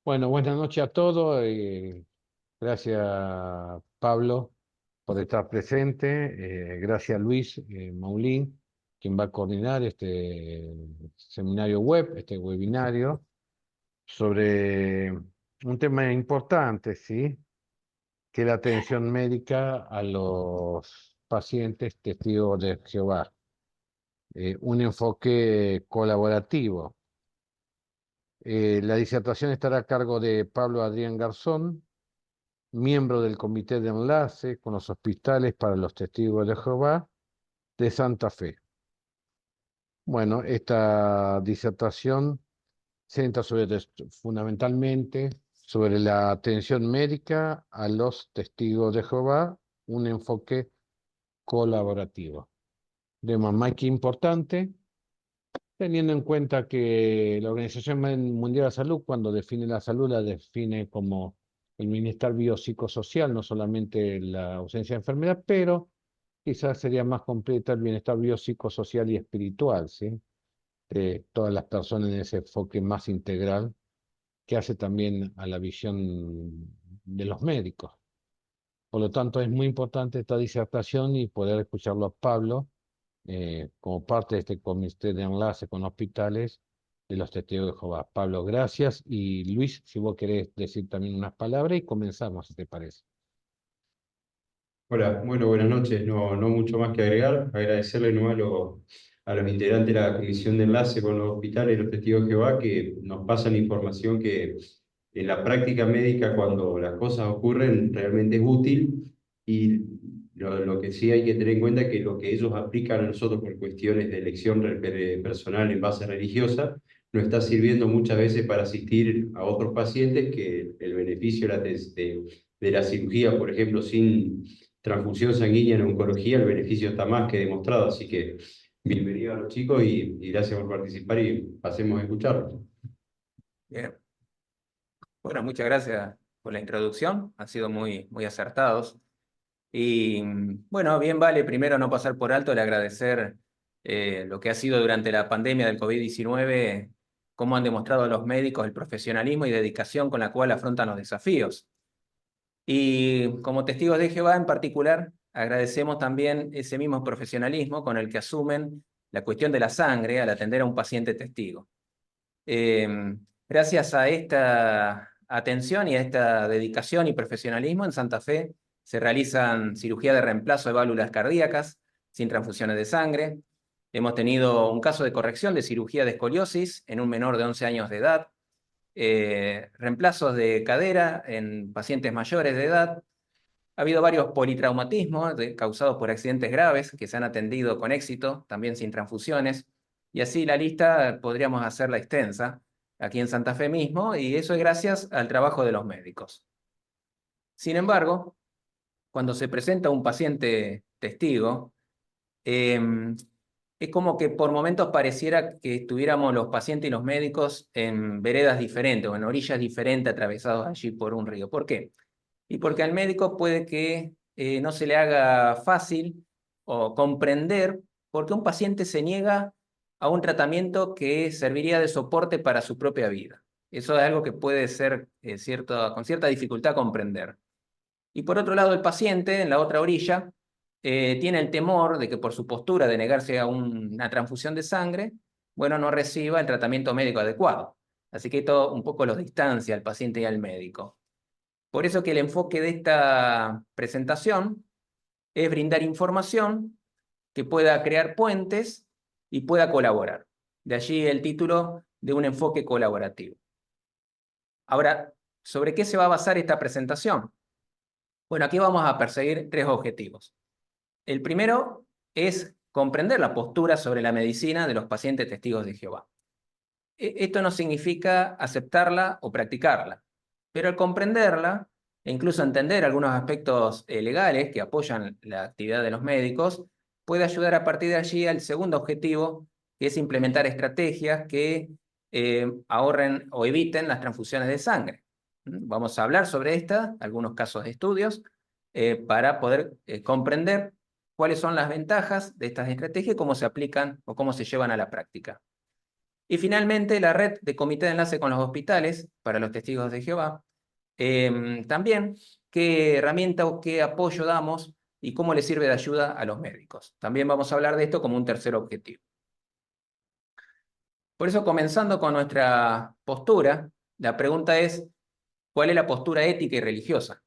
Bueno, buenas noches a todos. Gracias, Pablo, por estar presente. Gracias, Luis Maulín, quien va a coordinar este seminario web, este webinario, sobre un tema importante, ¿sí? Que es la atención médica a los pacientes testigos de Jehová. Un enfoque colaborativo. La disertación estará a cargo de Pablo Adrián Garzón, miembro del Comité de Enlace con los Hospitales para los Testigos de Jehová de Santa Fe. Bueno, esta disertación centra fundamentalmente sobre la atención médica a los testigos de Jehová, un enfoque colaborativo. Tema más que importante, teniendo en cuenta que la Organización Mundial de la Salud, cuando define la salud, la define como el bienestar biopsicosocial, no solamente la ausencia de enfermedad, pero quizás sería más completa el bienestar biopsicosocial y espiritual, ¿sí? De todas las personas en ese enfoque más integral que hace también a la visión de los médicos. Por lo tanto, es muy importante esta disertación y poder escucharlo a Pablo como parte de este comité de enlace con hospitales de los testigos de Jehová. Pablo, gracias. Y Luis, si vos querés decir también unas palabras y comenzamos, si te parece. Hola, bueno, buenas noches. No mucho más que agregar. Agradecerle nomás a los integrantes de la comisión de enlace con los hospitales y los testigos de Jehová que nos pasan información que en la práctica médica, cuando las cosas ocurren, realmente es útil. Y lo que sí hay que tener en cuenta es que lo que ellos aplican a nosotros por cuestiones de elección personal en base religiosa nos está sirviendo muchas veces para asistir a otros pacientes que el beneficio de la cirugía, por ejemplo, sin transfusión sanguínea en oncología, el beneficio está más que demostrado. Así que bienvenidos a los chicos y gracias por participar y pasemos a escucharlos. Bien. Bueno, muchas gracias por la introducción, han sido muy acertados. Y bueno, bien vale primero no pasar por alto el agradecer lo que ha sido durante la pandemia del COVID-19, cómo han demostrado los médicos el profesionalismo y dedicación con la cual afrontan los desafíos. Y como testigos de Jehová en particular, agradecemos también ese mismo profesionalismo con el que asumen la cuestión de la sangre al atender a un paciente testigo. Gracias a esta atención y a esta dedicación y profesionalismo, en Santa Fe se realizan cirugía de reemplazo de válvulas cardíacas sin transfusiones de sangre. Hemos tenido un caso de corrección de cirugía de escoliosis en un menor de 11 años de edad, reemplazos de cadera en pacientes mayores de edad. Ha habido varios politraumatismos causados por accidentes graves que se han atendido con éxito, también sin transfusiones, y así la lista podríamos hacerla extensa aquí en Santa Fe mismo, y eso es gracias al trabajo de los médicos. Sin embargo, cuando se presenta un paciente testigo, es como que por momentos pareciera que estuviéramos los pacientes y los médicos en veredas diferentes o en orillas diferentes atravesados allí por un río. ¿Por qué? Y porque al médico puede que no se le haga fácil o comprender por qué un paciente se niega a un tratamiento que serviría de soporte para su propia vida. Eso es algo que puede ser con cierta dificultad comprender. Y por otro lado, el paciente, en la otra orilla, tiene el temor de que por su postura de negarse a una transfusión de sangre, bueno, no reciba el tratamiento médico adecuado. Así que esto un poco los distancia al paciente y al médico. Por eso que el enfoque de esta presentación es brindar información que pueda crear puentes y pueda colaborar. De allí el título de un enfoque colaborativo. Ahora, ¿sobre qué se va a basar esta presentación? Bueno, aquí vamos a perseguir tres objetivos. El primero es comprender la postura sobre la medicina de los pacientes testigos de Jehová. Esto no significa aceptarla o practicarla, pero al comprenderla e incluso entender algunos aspectos legales que apoyan la actividad de los médicos, puede ayudar a partir de allí al segundo objetivo, que es implementar estrategias que ahorren o eviten las transfusiones de sangre. Vamos a hablar sobre algunos casos de estudios, para poder comprender cuáles son las ventajas de estas estrategias y cómo se aplican o cómo se llevan a la práctica. Y finalmente, la red de comité de enlace con los hospitales para los testigos de Jehová. También, qué herramienta o qué apoyo damos y cómo les sirve de ayuda a los médicos. También vamos a hablar de esto como un tercer objetivo. Por eso, comenzando con nuestra postura, la pregunta es, ¿cuál es la postura ética y religiosa?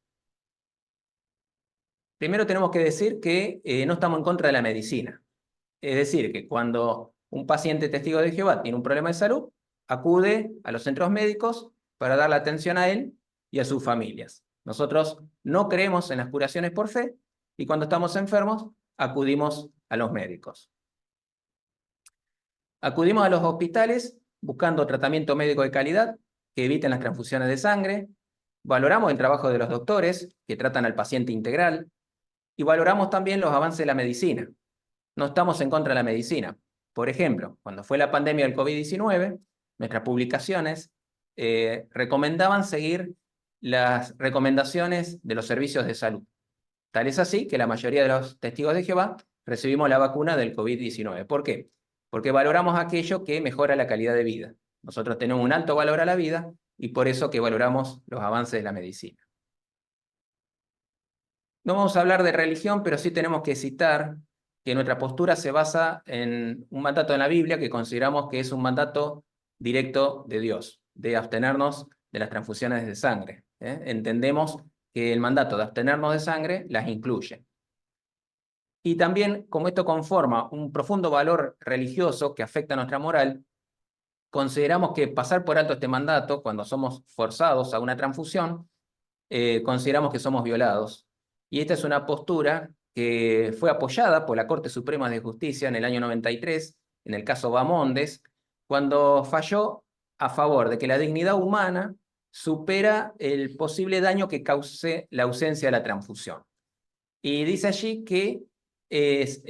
Primero tenemos que decir que no estamos en contra de la medicina. Es decir, que cuando un paciente testigo de Jehová tiene un problema de salud, acude a los centros médicos para dar la atención a él y a sus familias. Nosotros no creemos en las curaciones por fe y cuando estamos enfermos acudimos a los médicos. Acudimos a los hospitales buscando tratamiento médico de calidad que eviten las transfusiones de sangre. Valoramos el trabajo de los doctores que tratan al paciente integral y valoramos también los avances de la medicina. No estamos en contra de la medicina. Por ejemplo, cuando fue la pandemia del COVID-19, nuestras publicaciones recomendaban seguir las recomendaciones de los servicios de salud. Tal es así que la mayoría de los testigos de Jehová recibimos la vacuna del COVID-19. ¿Por qué? Porque valoramos aquello que mejora la calidad de vida. Nosotros tenemos un alto valor a la vida y por eso que valoramos los avances de la medicina. No vamos a hablar de religión, pero sí tenemos que citar que nuestra postura se basa en un mandato en la Biblia que consideramos que es un mandato directo de Dios, de abstenernos de las transfusiones de sangre. Entendemos que el mandato de abstenernos de sangre las incluye. Y también, como esto conforma un profundo valor religioso que afecta a nuestra moral, consideramos que pasar por alto este mandato, cuando somos forzados a una transfusión, consideramos que somos violados. Y esta es una postura que fue apoyada por la Corte Suprema de Justicia en el año 93, en el caso Bamondes, cuando falló a favor de que la dignidad humana supera el posible daño que cause la ausencia de la transfusión. Y dice allí que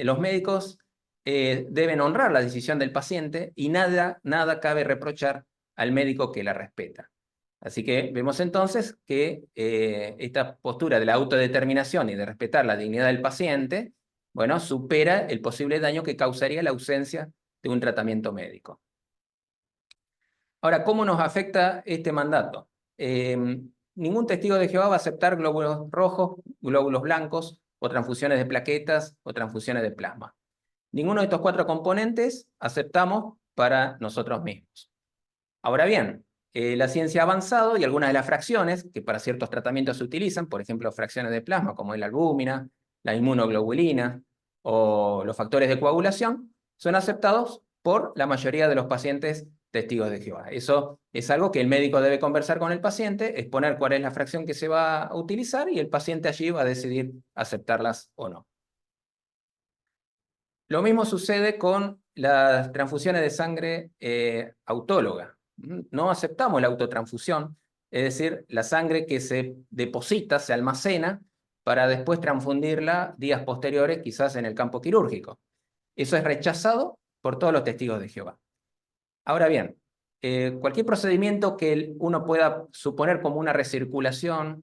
los médicos deben honrar la decisión del paciente y nada cabe reprochar al médico que la respeta. Así que vemos entonces que esta postura de la autodeterminación y de respetar la dignidad del paciente, bueno, supera el posible daño que causaría la ausencia de un tratamiento médico. Ahora, ¿cómo nos afecta este mandato? Ningún testigo de Jehová va a aceptar glóbulos rojos, glóbulos blancos, o transfusiones de plaquetas, o transfusiones de plasma. Ninguno de estos 4 componentes aceptamos para nosotros mismos. Ahora bien, la ciencia ha avanzado y algunas de las fracciones que para ciertos tratamientos se utilizan, por ejemplo, fracciones de plasma como es la albúmina, la inmunoglobulina o los factores de coagulación, son aceptados por la mayoría de los pacientes testigos de Jehová. Eso es algo que el médico debe conversar con el paciente, exponer cuál es la fracción que se va a utilizar y el paciente allí va a decidir aceptarlas o no. Lo mismo sucede con las transfusiones de sangre autóloga. No aceptamos la autotransfusión, es decir, la sangre que se deposita, se almacena, para después transfundirla días posteriores, quizás en el campo quirúrgico. Eso es rechazado por todos los testigos de Jehová. Ahora bien, cualquier procedimiento que uno pueda suponer como una recirculación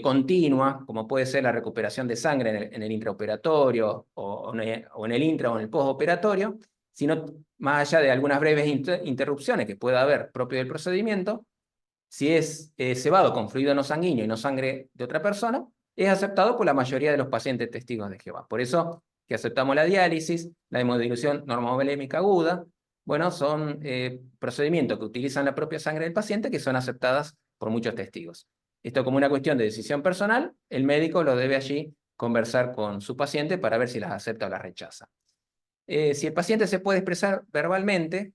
continua, como puede ser la recuperación de sangre en el intraoperatorio o en el intra o en el postoperatorio, sino más allá de algunas breves interrupciones que pueda haber propio del procedimiento, si es cebado con fluido no sanguíneo y no sangre de otra persona, es aceptado por la mayoría de los pacientes testigos de Jehová. Por eso que aceptamos la diálisis, la hemodilución normovolémica aguda, bueno, son procedimientos que utilizan la propia sangre del paciente que son aceptadas por muchos testigos. Esto como una cuestión de decisión personal, el médico lo debe allí conversar con su paciente para ver si las acepta o las rechaza. Si el paciente se puede expresar verbalmente,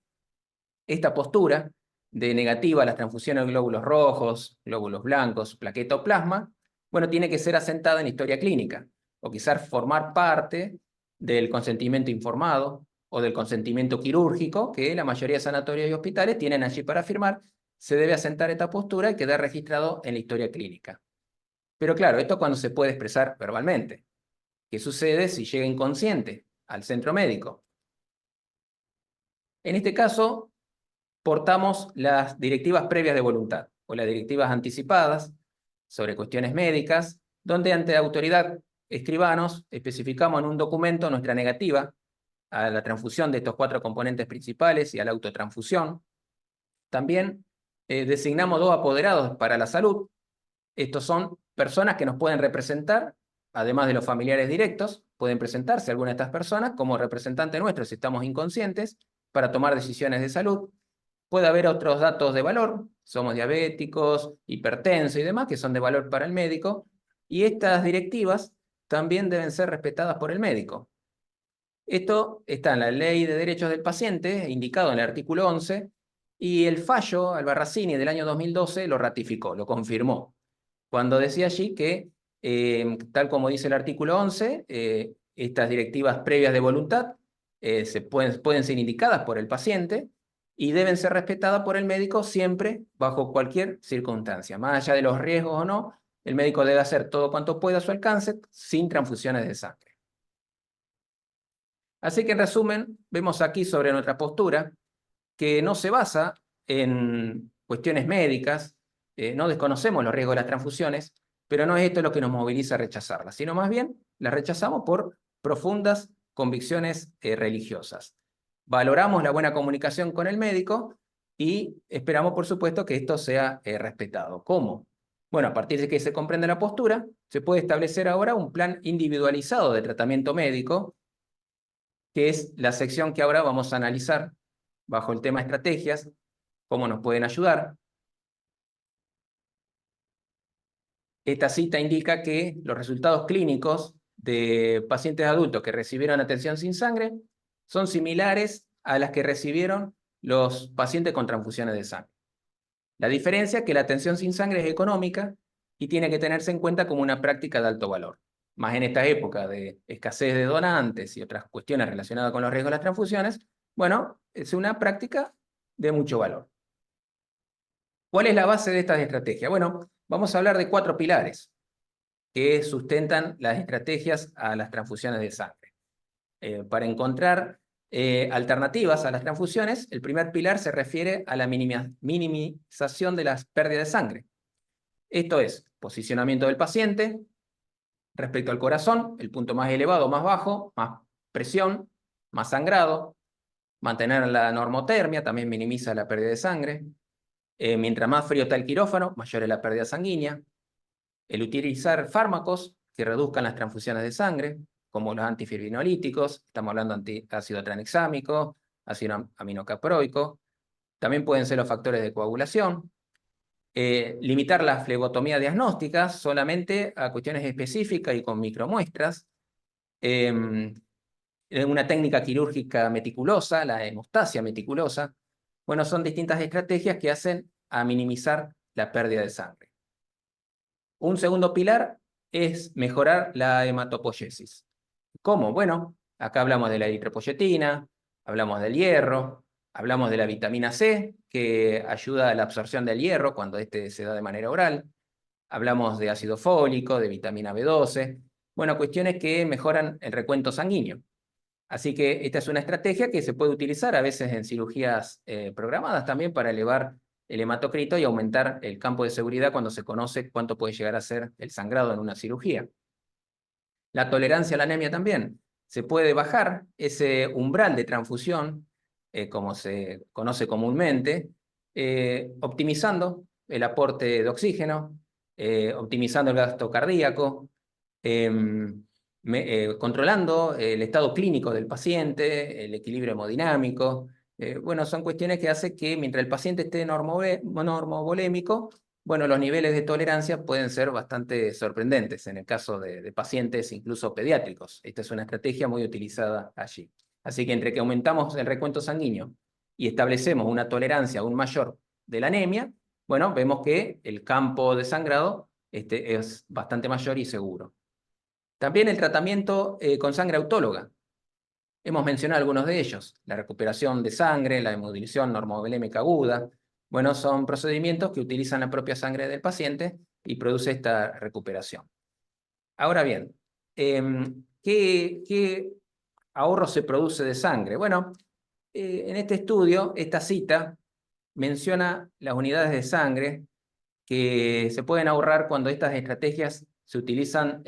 esta postura de negativa a las transfusiones de glóbulos rojos, glóbulos blancos, plaqueta o plasma, bueno, tiene que ser asentada en historia clínica, o quizás formar parte del consentimiento informado o del consentimiento quirúrgico que la mayoría de sanatorios y hospitales tienen allí para firmar. Se debe asentar esta postura y quedar registrado en la historia clínica. Pero claro, esto cuando se puede expresar verbalmente. ¿Qué sucede si llega inconsciente al centro médico? En este caso, portamos las directivas previas de voluntad o las directivas anticipadas sobre cuestiones médicas, donde ante la autoridad escribanos especificamos en un documento nuestra negativa a la transfusión de estos 4 componentes principales y a la autotransfusión. También designamos 2 apoderados para la salud. Estos son personas que nos pueden representar, además de los familiares directos, pueden presentarse alguna de estas personas como representante nuestro si estamos inconscientes para tomar decisiones de salud. Puede haber otros datos de valor, somos diabéticos, hipertensos y demás, que son de valor para el médico, y estas directivas también deben ser respetadas por el médico. Esto está en la Ley de Derechos del Paciente, indicado en el artículo 11, y el fallo Albarracini del año 2012 lo ratificó, lo confirmó, cuando decía allí que, tal como dice el artículo 11, estas directivas previas de voluntad pueden ser indicadas por el paciente y deben ser respetadas por el médico siempre, bajo cualquier circunstancia. Más allá de los riesgos o no, el médico debe hacer todo cuanto pueda a su alcance sin transfusiones de sangre. Así que en resumen, vemos aquí sobre nuestra postura que no se basa en cuestiones médicas, no desconocemos los riesgos de las transfusiones, pero no es esto lo que nos moviliza a rechazarlas, sino más bien las rechazamos por profundas convicciones religiosas. Valoramos la buena comunicación con el médico y esperamos, por supuesto, que esto sea respetado. ¿Cómo? Bueno, a partir de que se comprende la postura, se puede establecer ahora un plan individualizado de tratamiento médico, que es la sección que ahora vamos a analizar bajo el tema estrategias, cómo nos pueden ayudar. Esta cita indica que los resultados clínicos de pacientes adultos que recibieron atención sin sangre son similares a las que recibieron los pacientes con transfusiones de sangre. La diferencia es que la atención sin sangre es económica y tiene que tenerse en cuenta como una práctica de alto valor. Más en esta época de escasez de donantes y otras cuestiones relacionadas con los riesgos de las transfusiones, bueno, es una práctica de mucho valor. ¿Cuál es la base de estas estrategias? Bueno, vamos a hablar de 4 pilares que sustentan las estrategias a las transfusiones de sangre. Para encontrar alternativas a las transfusiones, el primer pilar se refiere a la minimización de las pérdidas de sangre. Esto es, posicionamiento del paciente respecto al corazón, el punto más elevado, más bajo, más presión, más sangrado, mantener la normotermia, también minimiza la pérdida de sangre. Mientras más frío está el quirófano, mayor es la pérdida sanguínea. El utilizar fármacos que reduzcan las transfusiones de sangre, como los antifibrinoolíticos, estamos hablando de ácido tranexámico, ácido aminocaproico, también pueden ser los factores de coagulación. Limitar la flebotomía diagnóstica solamente a cuestiones específicas y con micromuestras. Una técnica quirúrgica meticulosa, la hemostasia meticulosa. Bueno, son distintas estrategias que hacen a minimizar la pérdida de sangre. Un segundo pilar es mejorar la hematopoiesis. ¿Cómo? Bueno, acá hablamos de la eritropoyetina, hablamos del hierro, hablamos de la vitamina C, que ayuda a la absorción del hierro cuando este se da de manera oral. Hablamos de ácido fólico, de vitamina B12. Bueno, cuestiones que mejoran el recuento sanguíneo. Así que esta es una estrategia que se puede utilizar a veces en cirugías programadas también para elevar el hematocrito y aumentar el campo de seguridad cuando se conoce cuánto puede llegar a ser el sangrado en una cirugía. La tolerancia a la anemia también. Se puede bajar ese umbral de transfusión, como se conoce comúnmente, optimizando el aporte de oxígeno, optimizando el gasto cardíaco, controlando el estado clínico del paciente, el equilibrio hemodinámico. Bueno, son cuestiones que hacen que mientras el paciente esté normovolémico, bueno, los niveles de tolerancia pueden ser bastante sorprendentes en el caso de pacientes incluso pediátricos. Esta es una estrategia muy utilizada allí. Así que entre que aumentamos el recuento sanguíneo y establecemos una tolerancia aún mayor de la anemia, bueno, vemos que el campo de sangrado es bastante mayor y seguro. También el tratamiento con sangre autóloga. Hemos mencionado algunos de ellos. La recuperación de sangre, la hemodilición normovolémica aguda. Bueno, son procedimientos que utilizan la propia sangre del paciente y produce esta recuperación. Ahora bien, ¿qué ahorro se produce de sangre? Bueno, en este estudio, esta cita menciona las unidades de sangre que se pueden ahorrar cuando estas estrategias se utilizan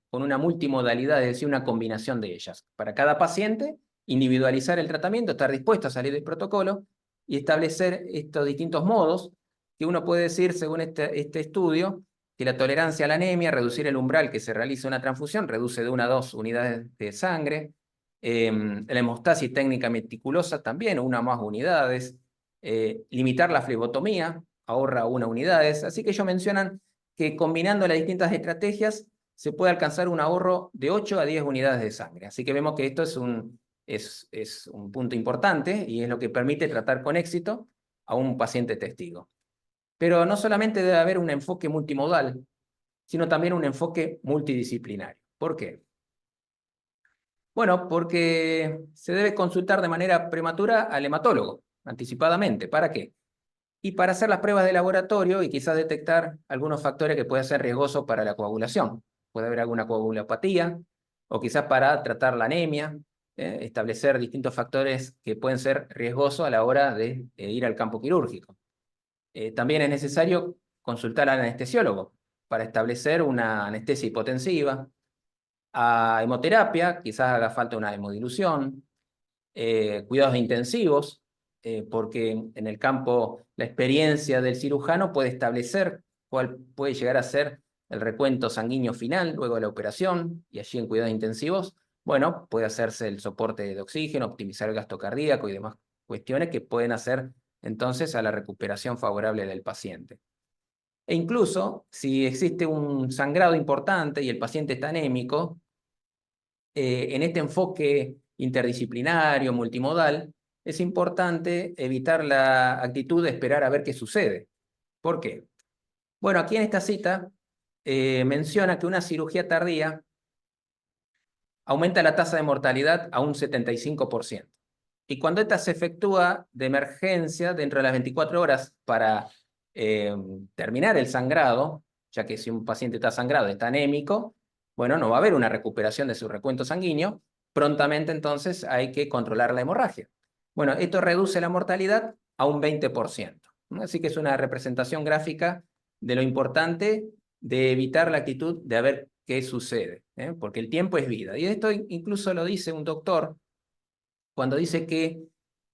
con una multimodalidad, es decir, una combinación de ellas. Para cada paciente individualizar el tratamiento, estar dispuesto a salir del protocolo y establecer estos distintos modos que uno puede decir, según este estudio, que la tolerancia a la anemia, reducir el umbral que se realiza una transfusión, reduce de 1 a 2 unidades de sangre, la hemostasis técnica meticulosa también, 1 a más unidades, limitar la flebotomía, ahorra 1 unidades, así que ellos mencionan que combinando las distintas estrategias se puede alcanzar un ahorro de 8 a 10 unidades de sangre, así que vemos que esto es un punto importante y es lo que permite tratar con éxito a un paciente testigo. Pero no solamente debe haber un enfoque multimodal, sino también un enfoque multidisciplinario. ¿Por qué? Bueno, porque se debe consultar de manera prematura al hematólogo, anticipadamente. ¿Para qué? Y para hacer las pruebas de laboratorio y quizás detectar algunos factores que pueden ser riesgosos para la coagulación. Puede haber alguna coagulopatía, o quizás para tratar la anemia, establecer distintos factores que pueden ser riesgosos a la hora de ir al campo quirúrgico. También es necesario consultar al anestesiólogo para establecer una anestesia hipotensiva, a hemoterapia, quizás haga falta una hemodilución, cuidados intensivos, porque en el campo la experiencia del cirujano puede establecer cuál puede llegar a ser el recuento sanguíneo final luego de la operación, y allí en cuidados intensivos, bueno, puede hacerse el soporte de oxígeno, optimizar el gasto cardíaco y demás cuestiones que pueden hacer entonces a la recuperación favorable del paciente. E incluso, si existe un sangrado importante y el paciente está anémico, en este enfoque interdisciplinario, multimodal, es importante evitar la actitud de esperar a ver qué sucede. ¿Por qué? Bueno, aquí en esta cita menciona que una cirugía tardía aumenta la tasa de mortalidad a un 75%. Y cuando esta se efectúa de emergencia dentro de las 24 horas para terminar el sangrado, ya que si un paciente está sangrado, está anémico, bueno, no va a haber una recuperación de su recuento sanguíneo, prontamente entonces hay que controlar la hemorragia. Bueno, esto reduce la mortalidad a un 20%. Así que es una representación gráfica de lo importante de evitar la actitud de a ver qué sucede, porque el tiempo es vida. Y esto incluso lo dice un doctor cuando dice que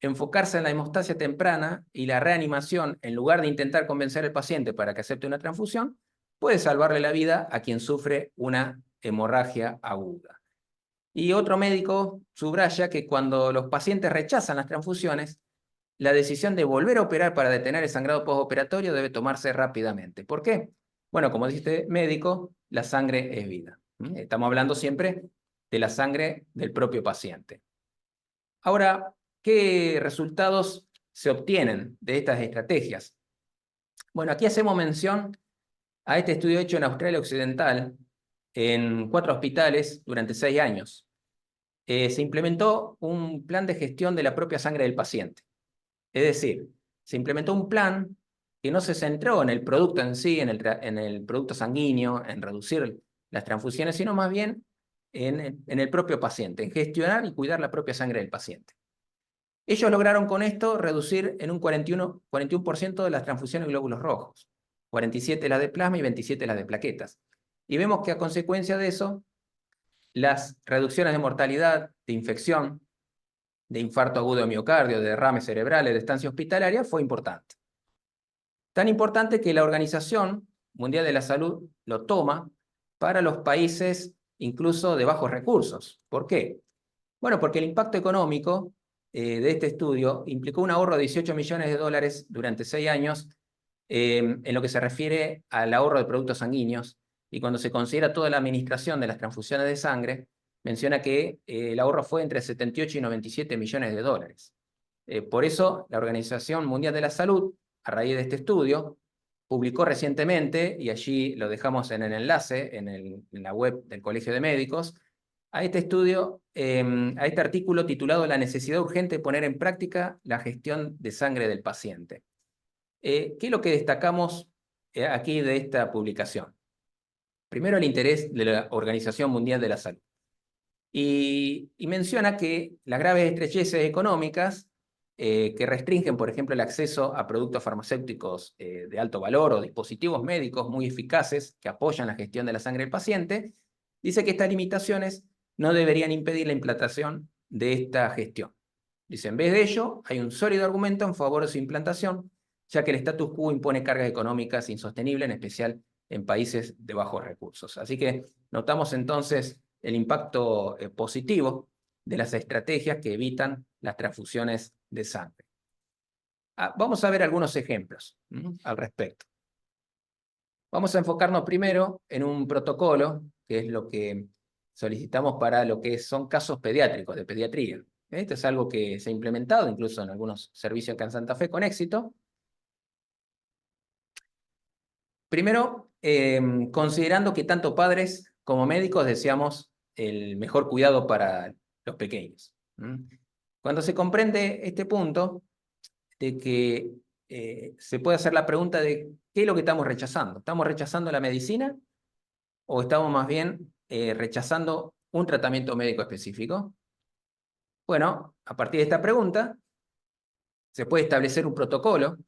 enfocarse en la hemostasia temprana y la reanimación, en lugar de intentar convencer al paciente para que acepte una transfusión, puede salvarle la vida a quien sufre una hemorragia aguda. Y otro médico subraya que cuando los pacientes rechazan las transfusiones, la decisión de volver a operar para detener el sangrado postoperatorio debe tomarse rápidamente. ¿Por qué? Bueno, como dice este médico, la sangre es vida. Estamos hablando siempre de la sangre del propio paciente. Ahora, ¿qué resultados se obtienen de estas estrategias? Bueno, aquí hacemos mención a este estudio hecho en Australia Occidental, en 4 hospitales durante 6 años. Se implementó un plan de gestión de la propia sangre del paciente. Es decir, se implementó un plan que no se centró en el producto en sí, en el producto sanguíneo, en reducir las transfusiones, sino más bien en el propio paciente, en gestionar y cuidar la propia sangre del paciente. Ellos lograron con esto reducir en un 41% de las transfusiones de glóbulos rojos, 47 las de plasma y 27 las de plaquetas. Y vemos que a consecuencia de eso, las reducciones de mortalidad, de infección, de infarto agudo de miocardio, de derrames cerebrales, de estancia hospitalaria, fue importante. Tan importante que la Organización Mundial de la Salud lo toma para los países incluso de bajos recursos. ¿Por qué? Bueno, porque el impacto económico de este estudio implicó un ahorro de 18 millones de dólares durante 6 años en lo que se refiere al ahorro de productos sanguíneos, y cuando se considera toda la administración de las transfusiones de sangre, menciona que el ahorro fue entre 78 y 97 millones de dólares. Por eso, la Organización Mundial de la Salud, a raíz de este estudio, publicó recientemente, y allí lo dejamos en el enlace, en la web del Colegio de Médicos, a este estudio, a este artículo titulado La necesidad urgente de poner en práctica la gestión de sangre del paciente. ¿Qué es lo que destacamos aquí de esta publicación? Primero, el interés de la Organización Mundial de la Salud. Y menciona que las graves estrecheces económicas que restringen, por ejemplo, el acceso a productos farmacéuticos de alto valor o dispositivos médicos muy eficaces que apoyan la gestión de la sangre del paciente, dice que estas limitaciones no deberían impedir la implantación de esta gestión. Dice, en vez de ello, hay un sólido argumento en favor de su implantación, ya que el status quo impone cargas económicas insostenibles, en especial en países de bajos recursos. Así que notamos entonces el impacto positivo de las estrategias que evitan las transfusiones de sangre. Vamos a ver algunos ejemplos al respecto. Vamos a enfocarnos primero en un protocolo, que es lo que solicitamos para lo que son casos pediátricos, de pediatría. Esto es algo que se ha implementado incluso en algunos servicios acá en Santa Fe con éxito. Primero, considerando que tanto padres como médicos deseamos el mejor cuidado para los pequeños. Cuando se comprende este punto de que se puede hacer la pregunta de ¿qué es lo que estamos rechazando? ¿Estamos rechazando la medicina o estamos más bien rechazando un tratamiento médico específico? Bueno, a partir de esta pregunta se puede establecer un protocolo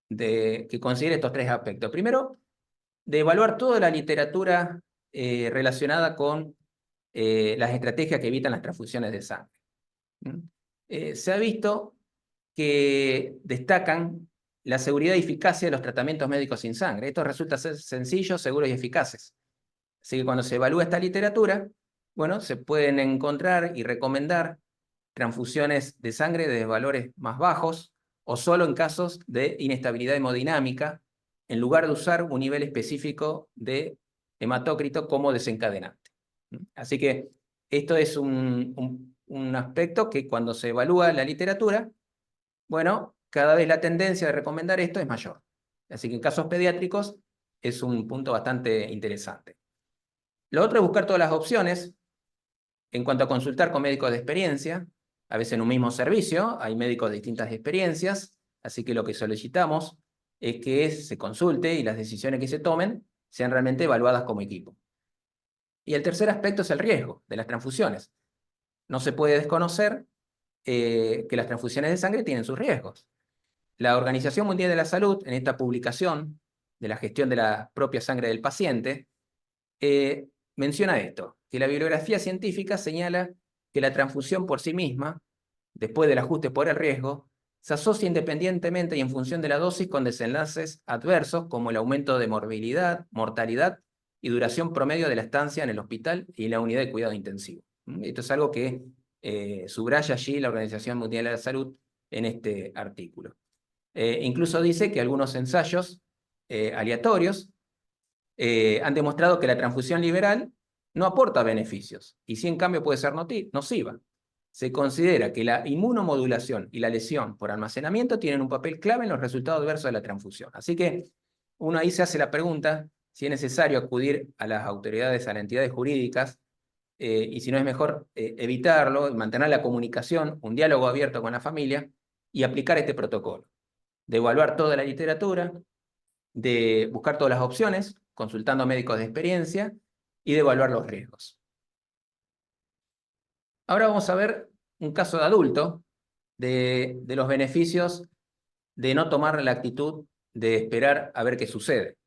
que considere estos tres aspectos. Primero, de evaluar toda la literatura relacionada con las estrategias que evitan las transfusiones de sangre. Se ha visto que destacan la seguridad y eficacia de los tratamientos médicos sin sangre. Esto resulta ser sencillos, seguros y eficaces. Así que cuando se evalúa esta literatura, bueno, se pueden encontrar y recomendar transfusiones de sangre de valores más bajos o solo en casos de inestabilidad hemodinámica, en lugar de usar un nivel específico de hematócrito como desencadenante. Así que esto es un aspecto que cuando se evalúa la literatura, bueno, cada vez la tendencia de recomendar esto es mayor. Así que en casos pediátricos es un punto bastante interesante. Lo otro es buscar todas las opciones en cuanto a consultar con médicos de experiencia. A veces en un mismo servicio hay médicos de distintas experiencias, así que lo que solicitamos es que se consulte y las decisiones que se tomen sean realmente evaluadas como equipo. Y el tercer aspecto es el riesgo de las transfusiones. No se puede desconocer que las transfusiones de sangre tienen sus riesgos. La Organización Mundial de la Salud, en esta publicación de la gestión de la propia sangre del paciente, menciona esto, que la bibliografía científica señala que la transfusión por sí misma, después del ajuste por el riesgo, se asocia independientemente y en función de la dosis con desenlaces adversos como el aumento de morbilidad, mortalidad y duración promedio de la estancia en el hospital y la unidad de cuidado intensivo. Esto es algo que subraya allí la Organización Mundial de la Salud en este artículo. Incluso dice que algunos ensayos aleatorios han demostrado que la transfusión liberal no aporta beneficios y sí en cambio puede ser nociva. Se considera que la inmunomodulación y la lesión por almacenamiento tienen un papel clave en los resultados adversos de la transfusión. Así que uno ahí se hace la pregunta si es necesario acudir a las autoridades, a las entidades jurídicas, y si no es mejor evitarlo, mantener la comunicación, un diálogo abierto con la familia y aplicar este protocolo, de evaluar toda la literatura, de buscar todas las opciones, consultando a médicos de experiencia y de evaluar los riesgos. Ahora vamos a ver un caso de adulto de los beneficios de no tomar la actitud de esperar a ver qué sucede.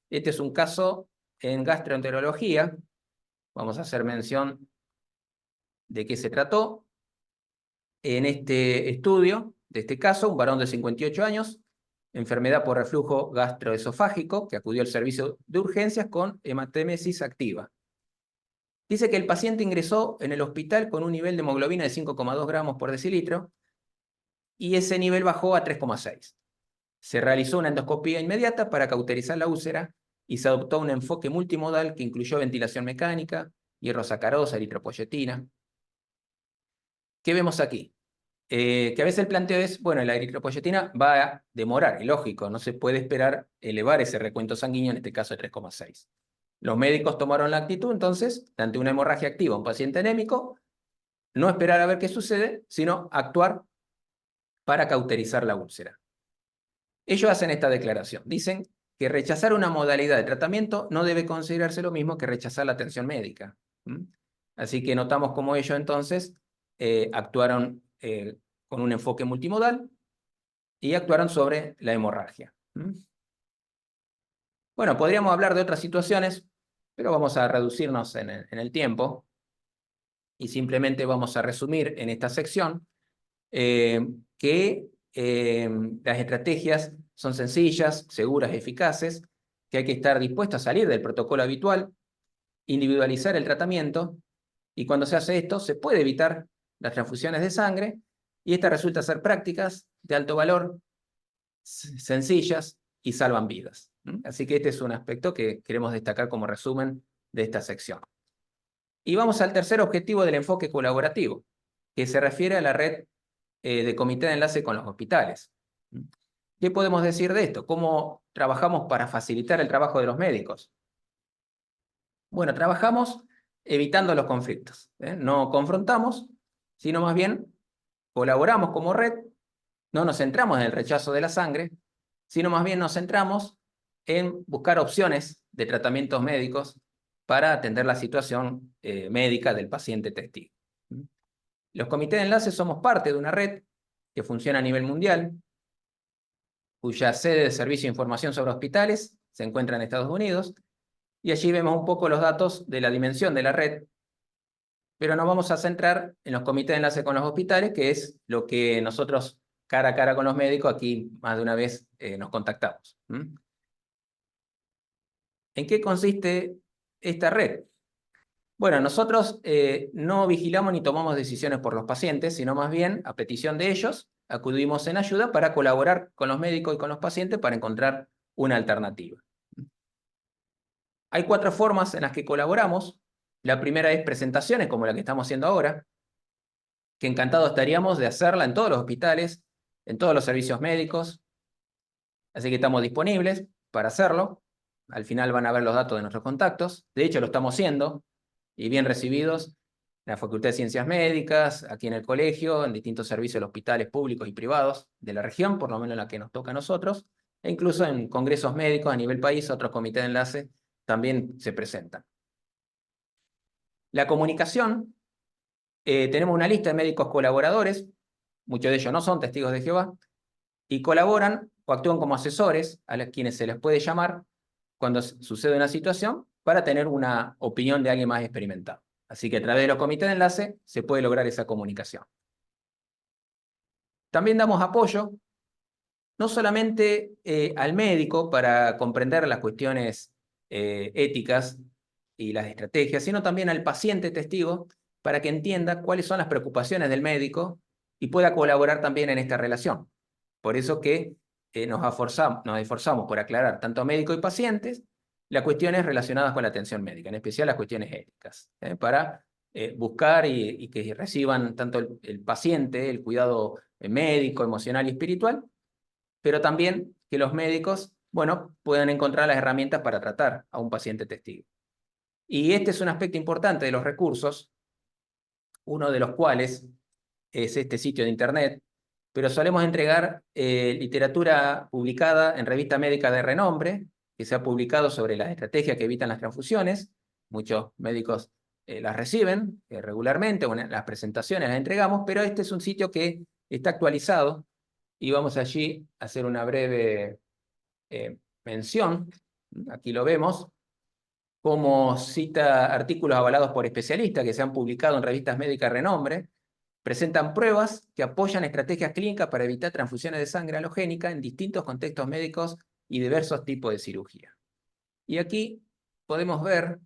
Este es un caso en gastroenterología. Vamos a hacer mención de qué se trató. En este estudio, de este caso, un varón de 58 años, enfermedad por reflujo gastroesofágico, que acudió al servicio de urgencias con hematemesis activa. Dice que el paciente ingresó en el hospital con un nivel de hemoglobina de 5,2 gramos por decilitro y ese nivel bajó a 3,6. Se realizó una endoscopía inmediata para cauterizar la úlcera y se adoptó un enfoque multimodal que incluyó ventilación mecánica, hierrosacarosa, eritropoyetina. ¿Qué vemos aquí? Que a veces el planteo es, bueno, la eritropoyetina va a demorar, y lógico, no se puede esperar elevar ese recuento sanguíneo, en este caso de 3,6. Los médicos tomaron la actitud, entonces, ante una hemorragia activa, un paciente anémico, no esperar a ver qué sucede, sino actuar para cauterizar la úlcera. Ellos hacen esta declaración. Dicen que rechazar una modalidad de tratamiento no debe considerarse lo mismo que rechazar la atención médica. Así que notamos cómo ellos entonces actuaron con un enfoque multimodal y actuaron sobre la hemorragia. Bueno, podríamos hablar de otras situaciones, pero vamos a reducirnos en el tiempo. y simplemente vamos a resumir en esta sección que las estrategias son sencillas, seguras, eficaces, que hay que estar dispuesto a salir del protocolo habitual, individualizar el tratamiento, y cuando se hace esto se puede evitar las transfusiones de sangre, y estas resultan ser prácticas de alto valor, sencillas y salvan vidas. Así que este es un aspecto que queremos destacar como resumen de esta sección. Y vamos al tercer objetivo del enfoque colaborativo, que se refiere a la red de comité de enlace con los hospitales. ¿Qué podemos decir de esto? ¿Cómo trabajamos para facilitar el trabajo de los médicos? Bueno, trabajamos evitando los conflictos. No confrontamos, sino más bien colaboramos como red, no nos centramos en el rechazo de la sangre, sino más bien nos centramos en buscar opciones de tratamientos médicos para atender la situación médica del paciente testigo. Los comités de enlace somos parte de una red que funciona a nivel mundial, cuya sede de servicio de información sobre hospitales se encuentra en Estados Unidos, y allí vemos un poco los datos de la dimensión de la red, pero nos vamos a centrar en los comités de enlace con los hospitales, que es lo que nosotros cara a cara con los médicos aquí más de una vez nos contactamos. ¿En qué consiste esta red? Bueno, nosotros no vigilamos ni tomamos decisiones por los pacientes, sino más bien, a petición de ellos, acudimos en ayuda para colaborar con los médicos y con los pacientes para encontrar una alternativa. Hay 4 formas en las que colaboramos. La primera es presentaciones, como la que estamos haciendo ahora, que encantados estaríamos de hacerla en todos los hospitales, en todos los servicios médicos. Así que estamos disponibles para hacerlo. Al final van a ver los datos de nuestros contactos. De hecho, lo estamos haciendo, y bien recibidos en la Facultad de Ciencias Médicas, aquí en el colegio, en distintos servicios de hospitales públicos y privados de la región, por lo menos en la que nos toca a nosotros, e incluso en congresos médicos a nivel país, otros comités de enlace también se presentan. La comunicación, tenemos una lista de médicos colaboradores, muchos de ellos no son testigos de Jehová, y colaboran o actúan como asesores a quienes se les puede llamar cuando sucede una situación para tener una opinión de alguien más experimentado. Así que a través de los comités de enlace se puede lograr esa comunicación. También damos apoyo, no solamente al médico para comprender las cuestiones éticas y las estrategias, sino también al paciente testigo para que entienda cuáles son las preocupaciones del médico y pueda colaborar también en esta relación. Por eso que nos esforzamos por aclarar tanto a médicos y pacientes las cuestiones relacionadas con la atención médica, en especial las cuestiones éticas, para buscar y que reciban tanto el paciente el cuidado médico, emocional y espiritual, pero también que los médicos, bueno, puedan encontrar las herramientas para tratar a un paciente testigo. Y este es un aspecto importante de los recursos, uno de los cuales es este sitio de internet, pero solemos entregar literatura publicada en revista médica de renombre, que se ha publicado sobre las estrategias que evitan las transfusiones. Muchos médicos las reciben regularmente, las presentaciones las entregamos, pero este es un sitio que está actualizado y vamos allí a hacer una breve mención. Aquí lo vemos, como cita artículos avalados por especialistas que se han publicado en revistas médicas de renombre. Presentan pruebas que apoyan estrategias clínicas para evitar transfusiones de sangre halogénica en distintos contextos médicos y diversos tipos de cirugía. Y aquí podemos ver,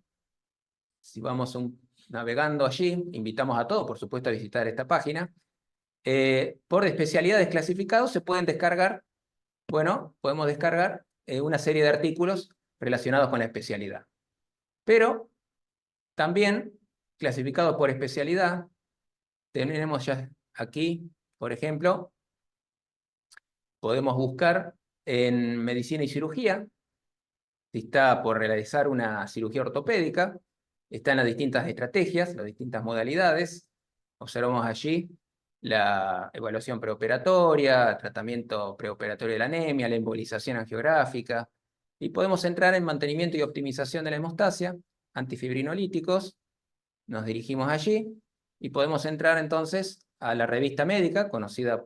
si vamos navegando allí, invitamos a todos, por supuesto, a visitar esta página, por especialidades clasificados se pueden descargar, bueno, podemos descargar una serie de artículos relacionados con la especialidad. Pero también, clasificados por especialidad, tenemos ya aquí, por ejemplo, podemos buscar en medicina y cirugía, si está por realizar una cirugía ortopédica, están las distintas estrategias, las distintas modalidades. Observamos allí la evaluación preoperatoria, tratamiento preoperatorio de la anemia, la embolización angiográfica, y podemos entrar en mantenimiento y optimización de la hemostasia, antifibrinolíticos, nos dirigimos allí, y podemos entrar entonces a la revista médica, conocida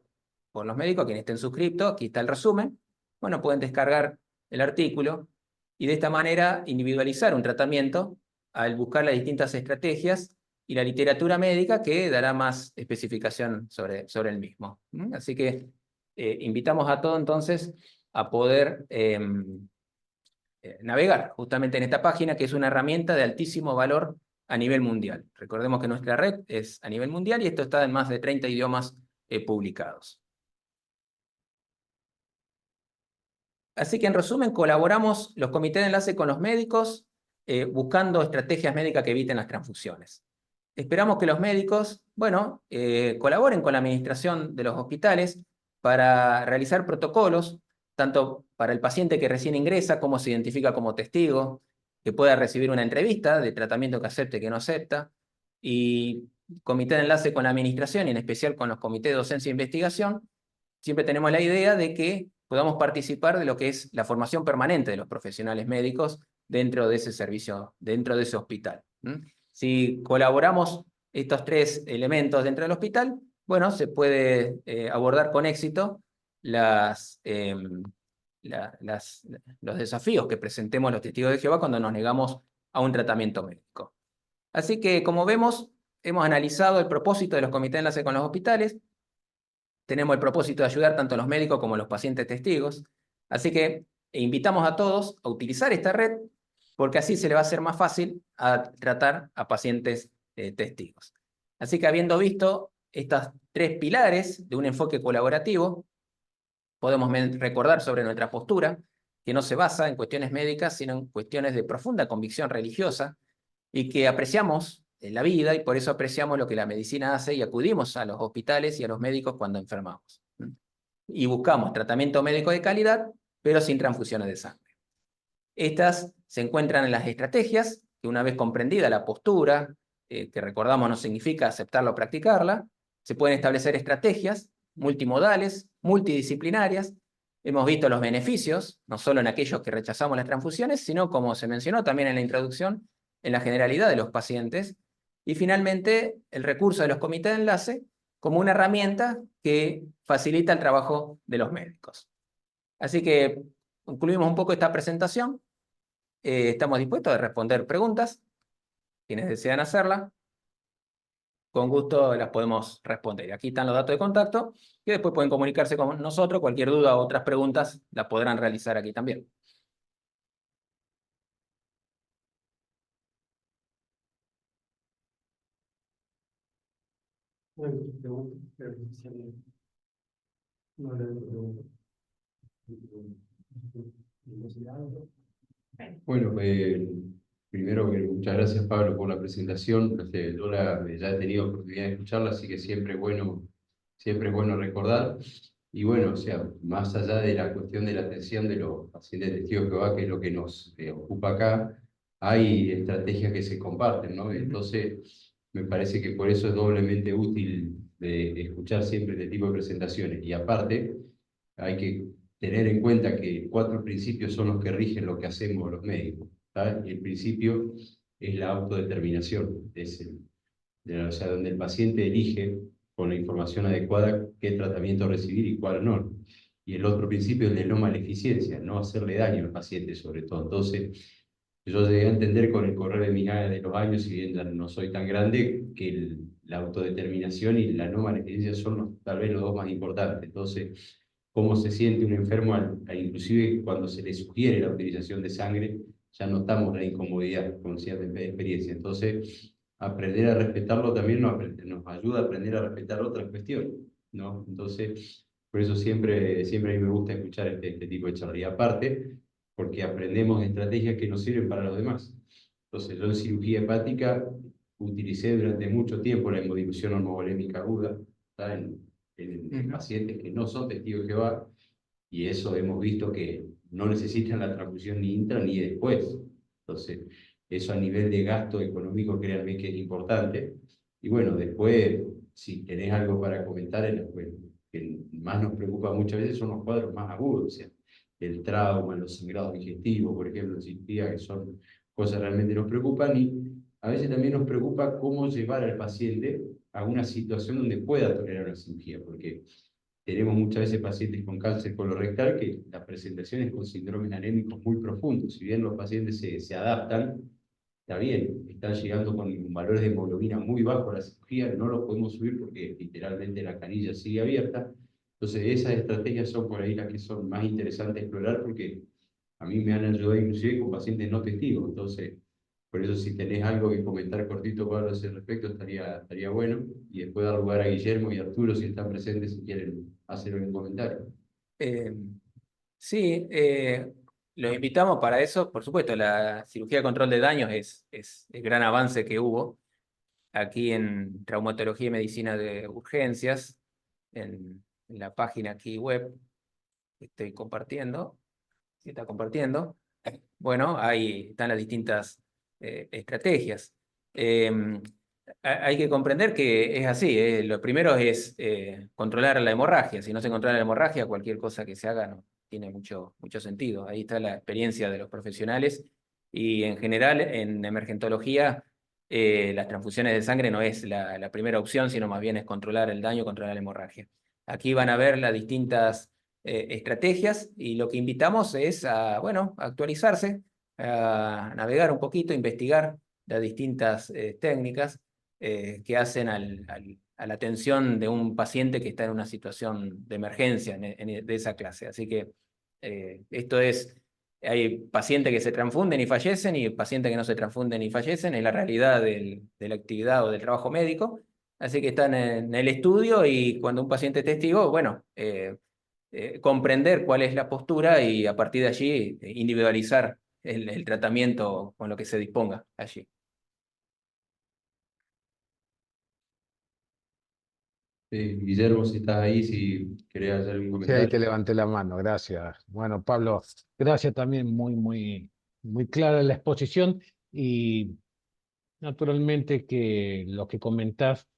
por los médicos, quienes estén suscriptos, aquí está el resumen. Bueno, pueden descargar el artículo, y de esta manera individualizar un tratamiento al buscar las distintas estrategias y la literatura médica que dará más especificación sobre el mismo. Así que invitamos a todos entonces a poder navegar justamente en esta página, que es una herramienta de altísimo valor a nivel mundial. Recordemos que nuestra red es a nivel mundial y esto está en más de 30 idiomas publicados. Así que en resumen, colaboramos los comités de enlace con los médicos buscando estrategias médicas que eviten las transfusiones. Esperamos que los médicos, bueno, colaboren con la administración de los hospitales para realizar protocolos, tanto para el paciente que recién ingresa, cómo se identifica como testigo, que pueda recibir una entrevista de tratamiento que acepte, que no acepta, y comité de enlace con la administración, y en especial con los comités de docencia e investigación, siempre tenemos la idea de que podamos participar de lo que es la formación permanente de los profesionales médicos dentro de ese servicio, dentro de ese hospital. Si colaboramos estos tres elementos dentro del hospital, bueno, se puede abordar con éxito los desafíos que presentemos los testigos de Jehová cuando nos negamos a un tratamiento médico. Así que, como vemos, hemos analizado el propósito de los comités de enlace con los hospitales. Tenemos el propósito de ayudar tanto a los médicos como a los pacientes testigos. Así que invitamos a todos a utilizar esta red, porque así se le va a hacer más fácil a tratar a pacientes testigos. Así que habiendo visto estos tres pilares de un enfoque colaborativo, podemos recordar sobre nuestra postura, que no se basa en cuestiones médicas, sino en cuestiones de profunda convicción religiosa, y que apreciamos la vida y por eso apreciamos lo que la medicina hace y acudimos a los hospitales y a los médicos cuando enfermamos. Y buscamos tratamiento médico de calidad, pero sin transfusiones de sangre. Estas se encuentran en las estrategias, que una vez comprendida la postura, que recordamos no significa aceptarla o practicarla, se pueden establecer estrategias multimodales, multidisciplinarias. Hemos visto los beneficios, no solo en aquellos que rechazamos las transfusiones, sino, como se mencionó también en la introducción, en la generalidad de los pacientes. Y finalmente, el recurso de los comités de enlace como una herramienta que facilita el trabajo de los médicos. Así que concluimos un poco esta presentación. Estamos dispuestos a responder preguntas. Quienes desean hacerla, con gusto las podemos responder. Aquí están los datos de contacto, que después pueden comunicarse con nosotros. Cualquier duda o otras preguntas las podrán realizar aquí también. Bueno, primero muchas gracias Pablo por la presentación. Yo ya he tenido oportunidad de escucharla, así que siempre es bueno recordar. Y bueno, o sea, más allá de la cuestión de la atención de los pacientes testigos de Jehová, que es lo que nos ocupa acá, hay estrategias que se comparten, ¿no? Entonces, me parece que por eso es doblemente útil de escuchar siempre este tipo de presentaciones. Y aparte, hay que tener en cuenta que 4 principios son los que rigen lo que hacemos los médicos. ¿Sabes? Y el principio es la autodeterminación, o sea, donde el paciente elige con la información adecuada qué tratamiento recibir y cuál no. Y el otro principio es el de no maleficencia, no hacerle daño al paciente sobre todo. Entonces, yo llegué a entender con el correr de los años, si bien ya no soy tan grande, que la autodeterminación y la no maleficencia son tal vez los dos más importantes. Entonces, cómo se siente un enfermo, inclusive cuando se le sugiere la utilización de sangre, ya notamos la incomodidad con cierta experiencia. Entonces, aprender a respetarlo también nos ayuda a aprender a respetar otras cuestiones, ¿no? Entonces, por eso siempre a mí me gusta escuchar este tipo de charla. Y aparte, porque aprendemos estrategias que nos sirven para los demás. Entonces, yo en cirugía hepática utilicé durante mucho tiempo la hemodilución hormovolémica aguda, ¿está? En pacientes que no son testigos de Jehová, y eso hemos visto que no necesitan la transfusión ni intra ni después. Entonces, eso a nivel de gasto económico, créanme que es importante. Y bueno, después, si tenés algo para comentar, que más nos preocupa muchas veces son los cuadros más agudos, o sea, el trauma, los sangrados digestivos, por ejemplo, en cirugía, que son cosas que realmente nos preocupan, y a veces también nos preocupa cómo llevar al paciente a una situación donde pueda tolerar una cirugía, porque tenemos muchas veces pacientes con cáncer colorectal que la presentación es con síndromes anémicos muy profundos. Si bien los pacientes se adaptan, está bien, están llegando con valores de hemoglobina muy bajos a la cirugía, no los podemos subir porque literalmente la canilla sigue abierta. Entonces esas estrategias son por ahí las que son más interesantes explorar porque a mí me han ayudado inclusive con pacientes no testigos. Entonces, por eso si tenés algo que comentar cortito, Pablo, a ese respecto, estaría bueno. Y después dar lugar a Guillermo y Arturo, si están presentes, si quieren hacer un comentario. Eh, sí, los invitamos para eso. Por supuesto, la cirugía de control de daños es el gran avance que hubo aquí en Traumatología y Medicina de Urgencias, en la página aquí web que estoy compartiendo. ¿Sí está compartiendo? Bueno, ahí están las distintas estrategias. Eh, Hay que comprender que es así. Lo primero es controlar la hemorragia. Si no se controla la hemorragia, cualquier cosa que se haga no tiene mucho sentido. Ahí está la experiencia de los profesionales. Y en general, en emergentología, las transfusiones de sangre no es la primera opción, sino más bien es controlar el daño, controlar la hemorragia. Aquí van a ver las distintas estrategias y lo que invitamos es a, bueno, a actualizarse, a navegar un poquito, investigar las distintas técnicas que hacen a la atención de un paciente que está en una situación de emergencia de esa clase. Así que esto es, hay pacientes que se transfunden y fallecen y pacientes que no se transfunden y fallecen, es la realidad de la actividad o del trabajo médico. Así que están en el estudio y cuando un paciente es testigo, bueno, comprender cuál es la postura y a partir de allí individualizar el tratamiento con lo que se disponga allí. Guillermo, si estás ahí, si querés hacer algún Sí, ahí te comentario. levanté la mano, gracias. Bueno, Pablo, gracias también, muy clara la exposición y naturalmente que lo que comentás,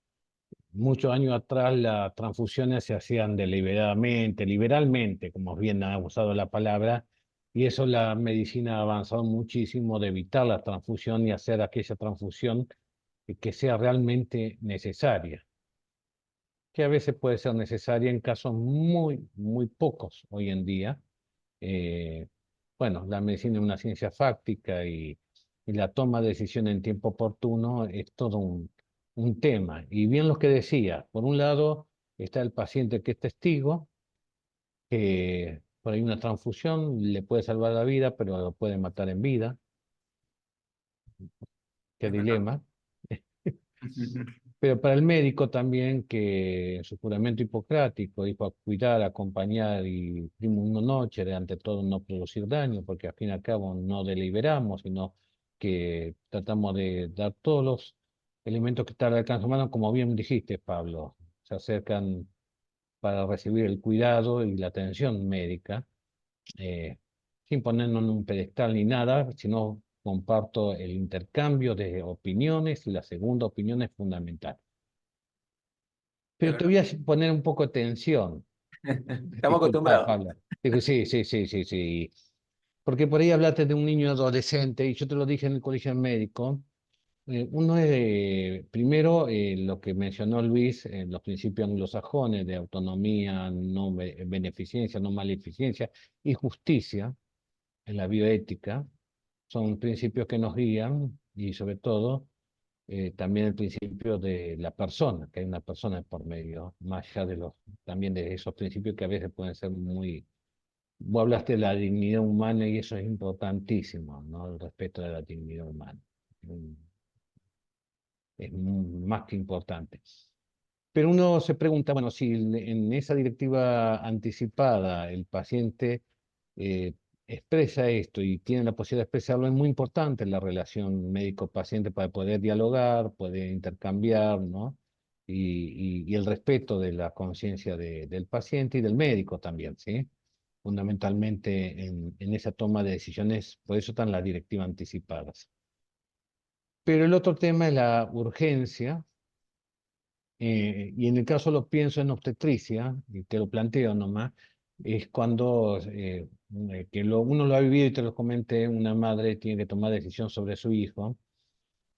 muchos años atrás las transfusiones se hacían deliberadamente, liberalmente, como bien ha usado la palabra, y eso la medicina ha avanzado muchísimo de evitar la transfusión y hacer aquella transfusión que sea realmente necesaria, que a veces puede ser necesaria en casos muy pocos hoy en día. Eh, bueno, la medicina es una ciencia fáctica y la toma de decisión en tiempo oportuno es todo un tema. Y bien lo que decía, por un lado está el paciente que es testigo, que por ahí una transfusión le puede salvar la vida, pero lo puede matar en vida. Qué Es verdad. dilema. Pero para el médico también, que en su juramento hipocrático dijo a cuidar, acompañar y primo uno noche, ante todo no producir daño, porque al fin y al cabo no deliberamos, sino que tratamos de dar todos los elementos que están al alcance humano, como bien dijiste, Pablo, se acercan para recibir el cuidado y la atención médica, eh, sin ponernos en un pedestal ni nada, sino comparto el intercambio de opiniones y la segunda opinión es fundamental. Es Pero te verdad. voy a poner un poco de tensión. Estamos Disculpa, acostumbrados. Pablo. Digo, sí. Porque por ahí hablaste de un niño adolescente y yo te lo dije en el colegio médico. Uno es, primero, lo que mencionó Luis, los principios anglosajones de autonomía, no beneficencia, no maleficencia y justicia en la bioética. Son principios que nos guían y sobre todo también el principio de la persona, que hay una persona por medio, más allá de los, también de esos principios que a veces pueden ser muy... Vos hablaste de la dignidad humana y eso es importantísimo, ¿no? El respeto de la dignidad humana. Mm, Es más que importante. Pero uno se pregunta, bueno, si en esa directiva anticipada el paciente eh, expresa esto y tiene la posibilidad de expresarlo, es muy importante la relación médico-paciente para poder dialogar, poder intercambiar, ¿no? Y el respeto de la conciencia del paciente y del médico también, ¿sí? Fundamentalmente en esa toma de decisiones, por eso están las directivas anticipadas. Pero el otro tema es la urgencia y en el caso lo pienso en obstetricia, y te lo planteo nomás, es cuando uno lo ha vivido y te lo comenté, una madre tiene que tomar decisión sobre su hijo.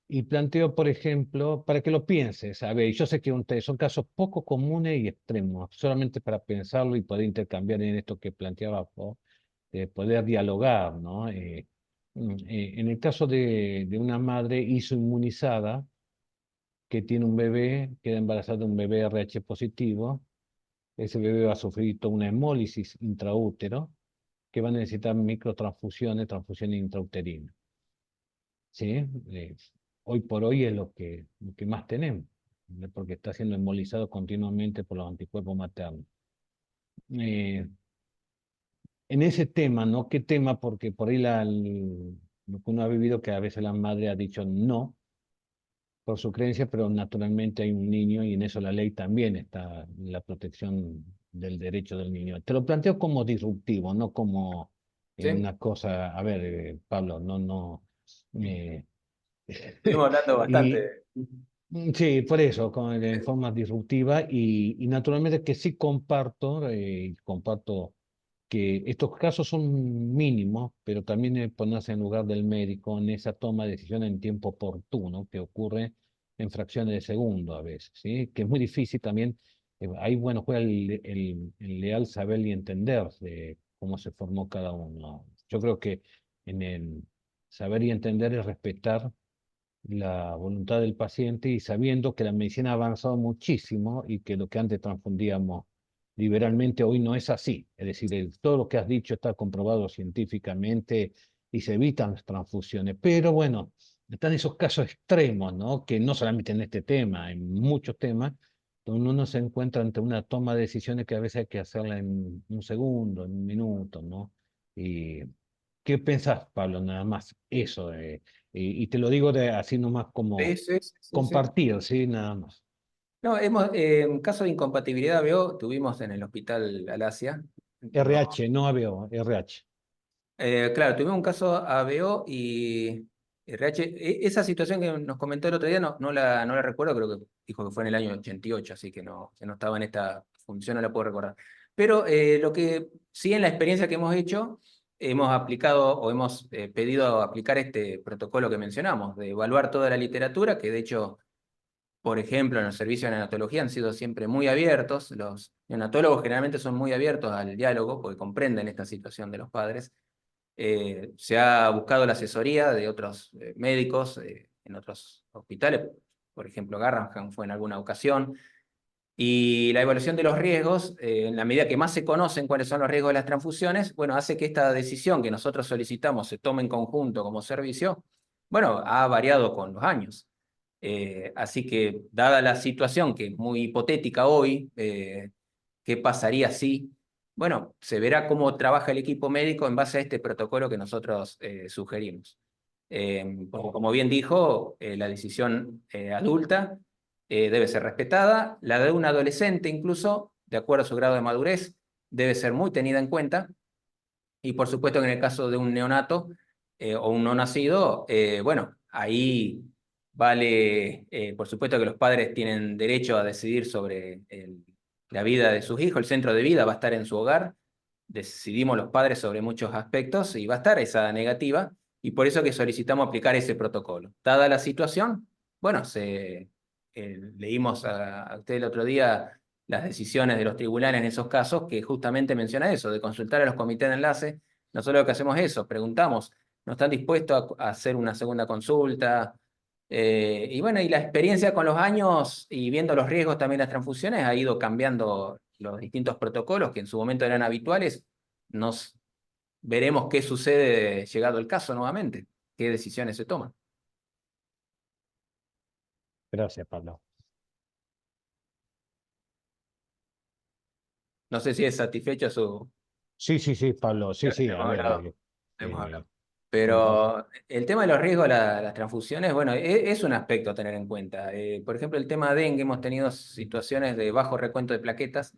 Y planteo, por ejemplo, para que lo pienses, a ver, yo sé que son casos poco comunes y extremos, solamente para pensarlo y poder intercambiar en esto que planteaba, poder dialogar, ¿no? En el caso de una madre isoinmunizada que tiene un bebé, queda embarazada de un bebé RH positivo, ese bebé va a sufrir toda una hemólisis intraútero que va a necesitar microtransfusiones, transfusiones intrauterinas. ¿Sí? Hoy por hoy es lo que más tenemos, ¿no? Porque está siendo hemolizado continuamente por los anticuerpos maternos. Eh, en ese tema, ¿no? ¿Qué tema? Porque por ahí lo que uno ha vivido, que a veces la madre ha dicho no por su creencia, pero naturalmente hay un niño y en eso la ley también está la protección del derecho del niño. Te lo planteo como disruptivo, no como ¿Sí? una cosa, a ver, Pablo, no, no. eh, Estuvimos hablando y bastante. sí, por eso, en forma disruptiva y naturalmente que sí comparto que estos casos son mínimos, pero también ponerse en lugar del médico en esa toma de decisión en tiempo oportuno, que ocurre en fracciones de segundo a veces, ¿sí? Que es muy difícil también, ahí bueno, juega el leal saber y entender de cómo se formó cada uno. Yo creo que en el saber y entender es respetar la voluntad del paciente y sabiendo que la medicina ha avanzado muchísimo y que lo que antes transfundíamos liberalmente hoy no es así. Es decir, todo lo que has dicho está comprobado científicamente y se evitan las transfusiones. Pero bueno, están esos casos extremos, ¿no? Que no solamente en este tema, en muchos temas, donde uno se encuentra ante una toma de decisiones que a veces hay que hacerla en un segundo, en un minuto, ¿no? Y ¿qué pensás, Pablo? Nada más eso. Y te lo digo así nomás Sí, como sí, sí, sí, sí. compartir, ¿sí? Nada más. No, en caso de incompatibilidad veo, tuvimos en el hospital Alasia. No, RH, no ABO, RH. claro, tuvimos un caso ABO y RH. Esa situación que nos comentó el otro día no la recuerdo, creo que dijo que fue en el año 88, así que no estaba en esta función, no la puedo recordar. Pero lo que sí en la experiencia que hemos hecho, hemos aplicado o hemos pedido aplicar este protocolo que mencionamos, de evaluar toda la literatura, que de hecho por ejemplo, en los servicios de neonatología han sido siempre muy abiertos. Los neonatólogos generalmente son muy abiertos al diálogo porque comprenden esta situación de los padres. Se ha buscado la asesoría de otros médicos en otros hospitales, por ejemplo, Garrahan fue en alguna ocasión, y la evaluación de los riesgos, en la medida que más se conocen cuáles son los riesgos de las transfusiones, bueno, hace que esta decisión que nosotros solicitamos se tome en conjunto como servicio, bueno, ha variado con los años. Así que, dada la situación que es muy hipotética hoy, ¿qué pasaría si? Bueno, se verá cómo trabaja el equipo médico en base a este protocolo que nosotros sugerimos. Porque como bien dijo, la decisión adulta debe ser respetada, la de un adolescente incluso, de acuerdo a su grado de madurez, debe ser muy tenida en cuenta, y por supuesto que en el caso de un neonato o un no nacido, bueno, ahí vale, por supuesto que los padres tienen derecho a decidir sobre la vida de sus hijos, el centro de vida va a estar en su hogar, decidimos los padres sobre muchos aspectos y va a estar esa negativa, y por eso que solicitamos aplicar ese protocolo. Dada la situación, bueno, leímos a usted el otro día las decisiones de los tribunales en esos casos, que justamente menciona eso, de consultar a los comités de enlace. Nosotros lo que hacemos es eso, preguntamos, ¿no están dispuestos a hacer una segunda consulta? Y bueno, y la experiencia con los años y viendo los riesgos también de las transfusiones ha ido cambiando los distintos protocolos que en su momento eran habituales. Nos veremos qué sucede llegado el caso nuevamente, qué decisiones se toman. Gracias, Pablo. No sé si es satisfecho su... Sí, sí, sí, Pablo, sí, sí, Hemos a ver. hablado, hemos hablado. Compa- Pero el tema de los riesgos, las transfusiones, bueno, es un aspecto a tener en cuenta. Por ejemplo, el tema de dengue, hemos tenido situaciones de bajo recuento de plaquetas,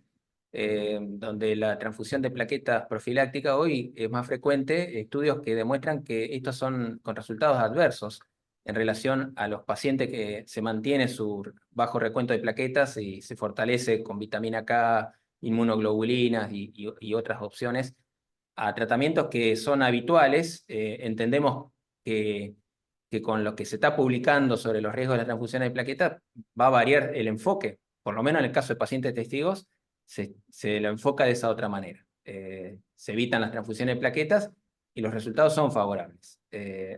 donde la transfusión de plaquetas profiláctica hoy es más frecuente, estudios que demuestran que estos son con resultados adversos en relación a los pacientes que se mantiene su bajo recuento de plaquetas y se fortalece con vitamina K, inmunoglobulinas y otras opciones a tratamientos que son habituales. Entendemos que, que con lo que se está publicando sobre los riesgos de la transfusión de plaquetas va a variar el enfoque, por lo menos en el caso de pacientes testigos, se lo enfoca de esa otra manera. Se evitan las transfusiones de plaquetas y los resultados son favorables.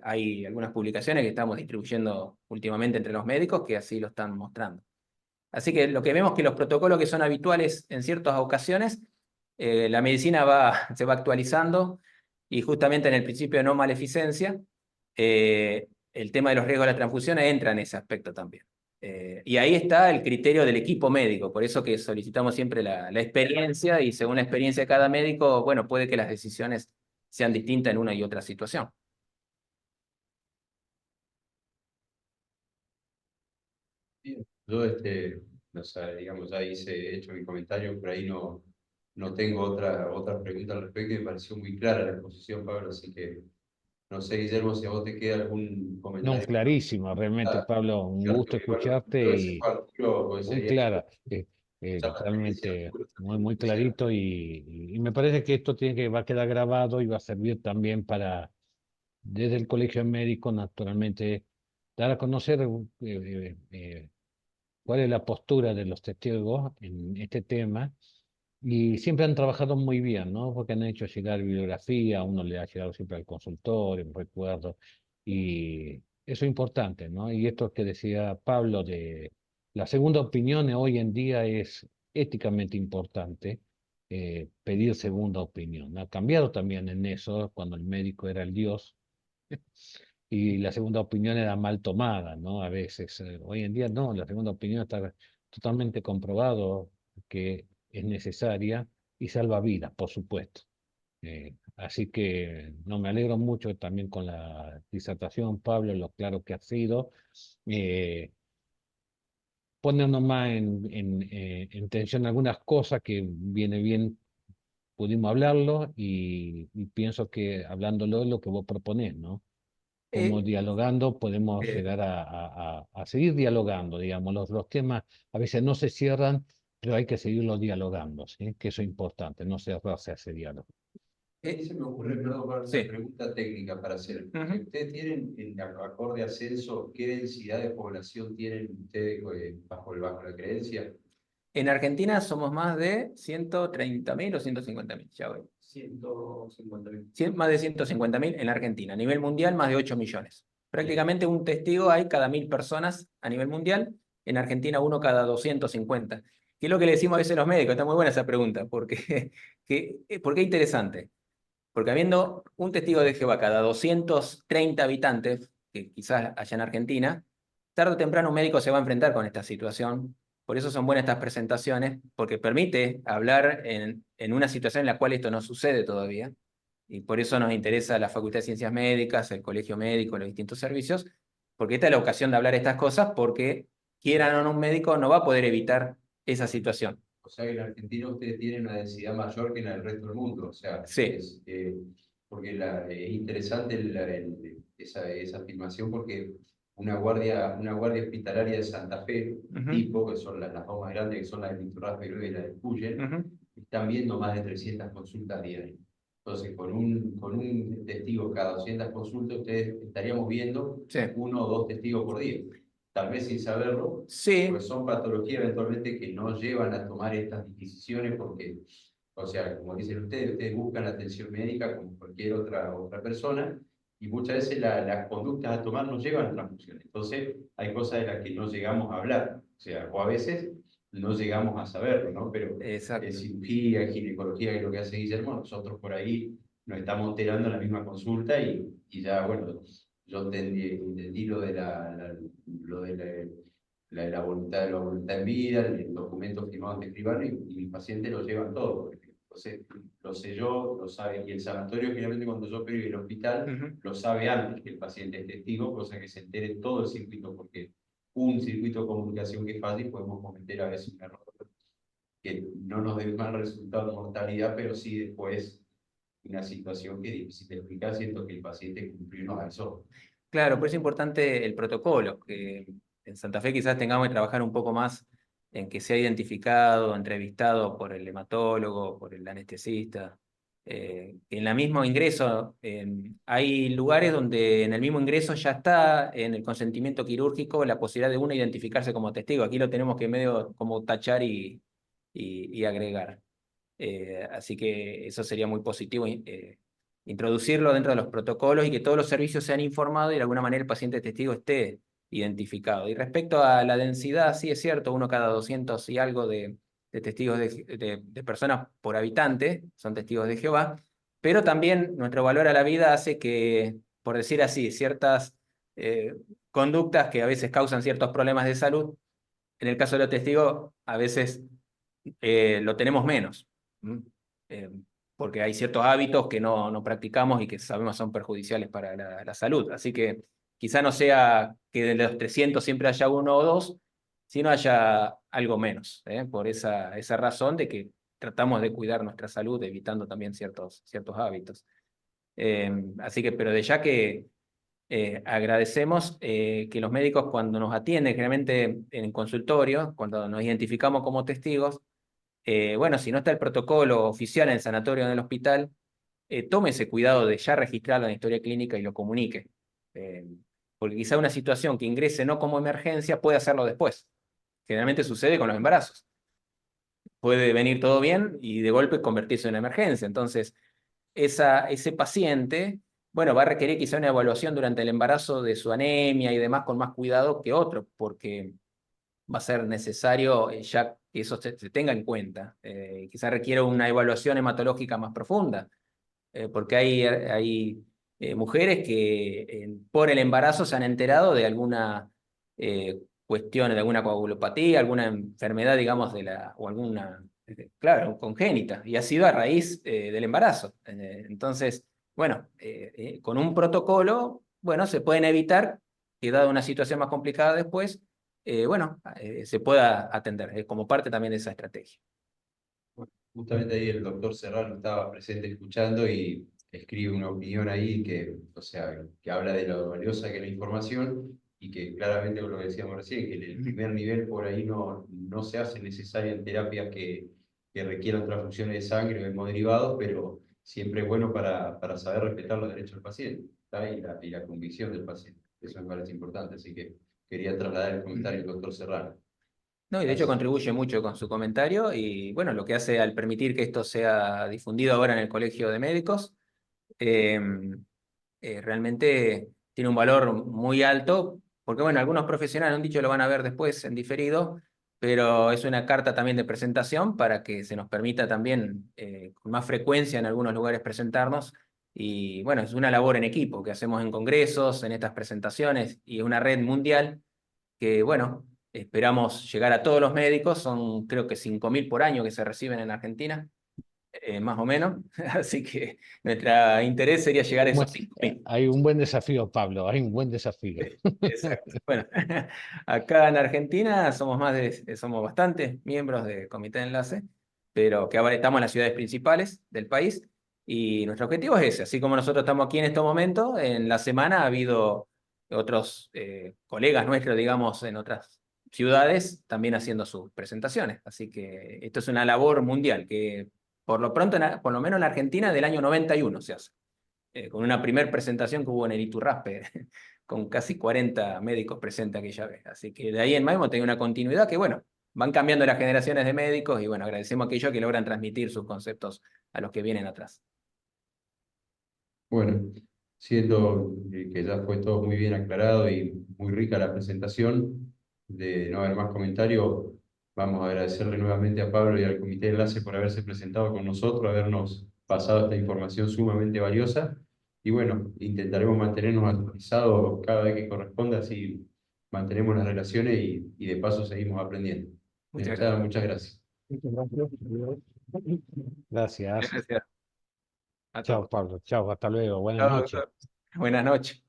Hay algunas publicaciones que estamos distribuyendo últimamente entre los médicos que así lo están mostrando. Así que lo que vemos es que los protocolos que son habituales en ciertas ocasiones, la medicina se va actualizando y justamente en el principio de no maleficencia, el tema de los riesgos de la transfusión entra en ese aspecto también. Y ahí está el criterio del equipo médico, por eso que solicitamos siempre la experiencia y según la experiencia de cada médico, bueno, puede que las decisiones sean distintas en una y otra situación. Bien. Yo, no sé, digamos, ya he hecho mi comentario, por ahí no tengo otra pregunta al respecto y me pareció muy clara la exposición, Pablo, así que no sé, Guillermo, si a vos te queda algún No, comentario. clarísimo, realmente, Ah, Pablo, un cierto gusto que, bueno, escucharte yo ese y Arturo, pues muy sería clara, ya la experiencia de realmente Arturo, muy, muy quisiera. clarito y me parece que esto va a quedar grabado y va a servir también para, desde el colegio médico, naturalmente, dar a conocer cuál es la postura de los testigos en este tema. Y siempre han trabajado muy bien, ¿no? Porque han hecho llegar bibliografía, uno le ha llegado siempre al consultorio, recuerdo, y eso es importante, ¿no? Y esto que decía Pablo de la segunda opinión hoy en día es éticamente importante, pedir segunda opinión. Ha cambiado también en eso, cuando el médico era el Dios, y la segunda opinión era mal tomada, ¿no? A veces. Hoy en día no, la segunda opinión está totalmente comprobado que es necesaria y salva vidas, por supuesto. Así que no, me alegro mucho también con la disertación, Pablo, lo claro que ha sido. Ponernos más en tensión algunas cosas que viene bien, pudimos hablarlo y pienso que hablándolo es lo que vos proponés, ¿no? Como Eh, dialogando podemos eh, llegar a seguir dialogando, digamos, los temas a veces no se cierran, pero hay que seguirlos dialogando, ¿sí? Que eso es importante, no cerrarse a ese diálogo. Se me ocurre, perdón, Pablo, sí. una pregunta técnica para hacer. Ujú. ¿Ustedes tienen, en acorde a censo, qué densidad de población tienen ustedes bajo la creencia? En Argentina somos más de 130.000 o 150.000, ya voy. 150.000. Más de 150.000 en la Argentina. A nivel mundial, más de 8 millones. Prácticamente un testigo hay cada 1.000 personas a nivel mundial. En Argentina, uno cada 250. ¿Qué es lo que le decimos a veces a los médicos? Está muy buena esa pregunta, porque, porque es interesante. Porque habiendo un testigo de Jehová cada 230 habitantes, que quizás haya en Argentina, tarde o temprano un médico se va a enfrentar con esta situación. Por eso son buenas estas presentaciones, porque permite hablar en una situación en la cual esto no sucede todavía. Y por eso nos interesa la Facultad de Ciencias Médicas, el Colegio Médico, los distintos servicios, porque esta es la ocasión de hablar estas cosas, porque quieran o no un médico no va a poder evitar esa situación. O sea que en Argentina ustedes tienen una densidad mayor que en el resto del mundo. O sea, Sí. porque es interesante esa afirmación porque una guardia hospitalaria de Santa Fe, Uh-huh. tipo, que son las dos más grandes, que son las de Pinturras Perú y la de Cuyen, Uh-huh. están viendo más de 300 consultas diarias. Entonces, con un testigo cada 200 consultas, ustedes estaríamos viendo Sí. 1 o 2 testigos por día. Tal vez sin saberlo, Sí. pues son patologías eventualmente que no llevan a tomar estas decisiones porque, o sea, como dicen ustedes buscan la atención médica como cualquier otra persona y muchas veces las conductas a tomar no llevan a transfusiones. Entonces, hay cosas de las que no llegamos a hablar, o sea, o a veces no llegamos a saberlo, ¿no? Pero en Exacto. cirugía, en ginecología, que es lo que hace Guillermo, nosotros por ahí nos estamos enterando en la misma consulta y ya, bueno, yo entendí lo de la voluntad en vida, el documento firmado ante escribano y mis pacientes lo llevan todo. Entonces, lo sé yo, lo sabe, y el sanatorio generalmente cuando yo opero en el hospital, Uh-huh. lo sabe antes que el paciente es testigo, cosa que se entere todo el circuito, porque un circuito de comunicación que falle y podemos cometer a veces un error que no nos dé mal resultado de mortalidad, pero sí después una situación que es difícil de explicar, siento que el paciente cumplió y nos avisó. Claro, por eso es importante el protocolo, que en Santa Fe quizás tengamos que trabajar un poco más en que sea identificado, entrevistado por el hematólogo, por el anestesista. En la mismo ingreso, hay lugares donde en el mismo ingreso ya está en el consentimiento quirúrgico la posibilidad de uno identificarse como testigo. Aquí lo tenemos que medio como tachar y agregar. Así que eso sería muy positivo. introducirlo dentro de los protocolos y que todos los servicios sean informados y de alguna manera el paciente testigo esté identificado. Y respecto a la densidad, sí es cierto, 1 cada 200 y algo de testigos de personas por habitante son testigos de Jehová, pero también nuestro valor a la vida hace que, por decir así, ciertas conductas que a veces causan ciertos problemas de salud, en el caso de los testigos, a veces lo tenemos menos, porque hay ciertos hábitos que no practicamos y que sabemos son perjudiciales para la salud. Así que quizá no sea que de los 300 siempre haya 1 o 2, sino haya algo menos, por esa razón de que tratamos de cuidar nuestra salud, evitando también ciertos hábitos. Así que, pero de ya que agradecemos que los médicos cuando nos atienden, generalmente en consultorio, cuando nos identificamos como testigos, bueno, si no está el protocolo oficial en el sanatorio o en el hospital, tome ese cuidado de ya registrarlo en la historia clínica y lo comunique. Porque quizá una situación que ingrese no como emergencia puede hacerlo después. Generalmente sucede con los embarazos. Puede venir todo bien y de golpe convertirse en una emergencia. Entonces, ese paciente, bueno, va a requerir quizá una evaluación durante el embarazo de su anemia y demás con más cuidado que otro, porque va a ser necesario ya que eso se tenga en cuenta. Quizá requiere una evaluación hematológica más profunda, porque hay mujeres que por el embarazo se han enterado de alguna cuestión, de alguna coagulopatía, alguna enfermedad, digamos, o alguna, claro, congénita, y ha sido a raíz del embarazo. Entonces, bueno, con un protocolo, bueno, se pueden evitar que dada una situación más complicada después, bueno, se pueda atender, como parte también de esa estrategia. Justamente ahí el doctor Serrano estaba presente escuchando y escribe una opinión ahí que, o sea, que habla de lo valiosa que es la información y que claramente, como lo decíamos recién, que en el primer nivel por ahí no se hace necesaria en terapias que requieran transfusiones de sangre o hemoderivados, pero siempre es bueno para saber respetar los derechos del paciente, ¿está? Y la convicción del paciente. Eso me parece importante, así que quería trasladar el comentario del doctor Serrano. No, y de hecho contribuye mucho con su comentario y bueno, lo que hace al permitir que esto sea difundido ahora en el Colegio de Médicos, realmente tiene un valor muy alto, porque bueno, algunos profesionales han dicho lo van a ver después en diferido, pero es una carta también de presentación para que se nos permita también con más frecuencia en algunos lugares presentarnos. Y bueno, es una labor en equipo que hacemos en congresos, en estas presentaciones y una red mundial que bueno, esperamos llegar a todos los médicos, son creo que 5.000 por año que se reciben en Argentina, más o menos, así que nuestro interés sería llegar a esos 5.000. Hay un buen desafío, Pablo, hay un buen desafío. Exacto. Bueno, acá en Argentina somos somos bastantes miembros del comité de enlace, pero que ahora estamos en las ciudades principales del país y nuestro objetivo es ese. Así como nosotros estamos aquí en este momento, en la semana ha habido otros colegas nuestros, digamos, en otras ciudades también haciendo sus presentaciones. Así que esto es una labor mundial que por lo pronto, por lo menos en la Argentina, del año 91 se hace. Con una primera presentación que hubo en el Iturraspe, con casi 40 médicos presentes aquella vez. Así que de ahí en más hemos tenido una continuidad que, bueno, van cambiando las generaciones de médicos y, bueno, agradecemos a aquellos que logran transmitir sus conceptos a los que vienen atrás. Bueno, siento que ya fue todo muy bien aclarado y muy rica la presentación. De no haber más comentarios, vamos a agradecerle nuevamente a Pablo y al Comité de Enlace por haberse presentado con nosotros, habernos pasado esta información sumamente valiosa. Y bueno, intentaremos mantenernos actualizados cada vez que corresponda, así mantenemos las relaciones y de paso seguimos aprendiendo. Muchas gracias. Muchas gracias. Gracias. Gracias a Chao, todos. Pablo. Chao, hasta luego. Buenas Chao, noches. doctor. Buenas noches.